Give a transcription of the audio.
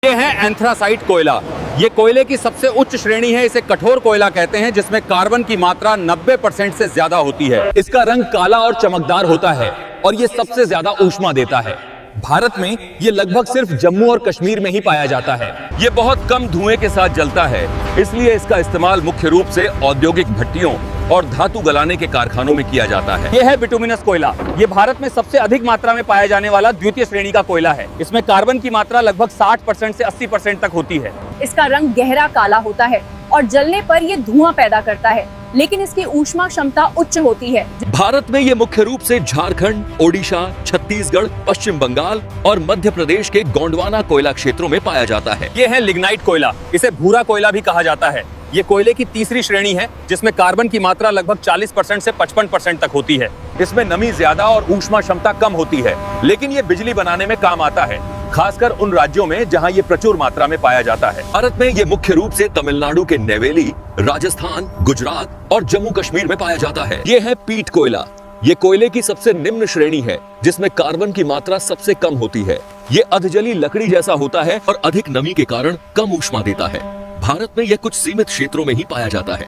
ये है एंथ्रासाइट कोयला। ये कोयले की सबसे उच्च श्रेणी है। इसे कठोर कोयला कहते हैं, जिसमें कार्बन की मात्रा 90% से ज्यादा होती है। इसका रंग काला और चमकदार होता है और ये सबसे ज्यादा ऊष्मा देता है। भारत में ये लगभग सिर्फ जम्मू और कश्मीर में ही पाया जाता है। ये बहुत कम धुएं के साथ जलता है, इसलिए इसका इस्तेमाल मुख्य रूप से औद्योगिक भट्टियों और धातु गलाने के कारखानों में किया जाता है। यह है बिटुमिनस कोयला। ये भारत में सबसे अधिक मात्रा में पाया जाने वाला द्वितीय श्रेणी का कोयला है। इसमें कार्बन की मात्रा लगभग 60% से 80% तक होती है। इसका रंग गहरा काला होता है और जलने पर ये धुआं पैदा करता है, लेकिन इसकी ऊष्मा क्षमता उच्च होती है। भारत में ये मुख्य रूप से झारखंड, ओडिशा, छत्तीसगढ़, पश्चिम बंगाल और मध्य प्रदेश के गोंडवाना कोयला क्षेत्रों में पाया जाता है। ये है लिग्नाइट कोयला। इसे भूरा कोयला भी कहा जाता है। ये कोयले की तीसरी श्रेणी है, जिसमें कार्बन की मात्रा लगभग 40% से 55% तक होती है। इसमें नमी ज्यादा और ऊष्मा क्षमता कम होती है, लेकिन ये बिजली बनाने में काम आता है, खासकर उन राज्यों में जहां ये प्रचुर मात्रा में पाया जाता है। भारत में ये मुख्य रूप से तमिलनाडु के नेवेली, राजस्थान, गुजरात और जम्मू कश्मीर में पाया जाता है। ये है पीट कोयला। ये कोयले की सबसे निम्न श्रेणी है, जिसमें कार्बन की मात्रा सबसे कम होती है। ये अधजली लकड़ी जैसा होता है और अधिक नमी के कारण कम ऊष्मा देता है। भारत में यह कुछ सीमित क्षेत्रों में ही पाया जाता है।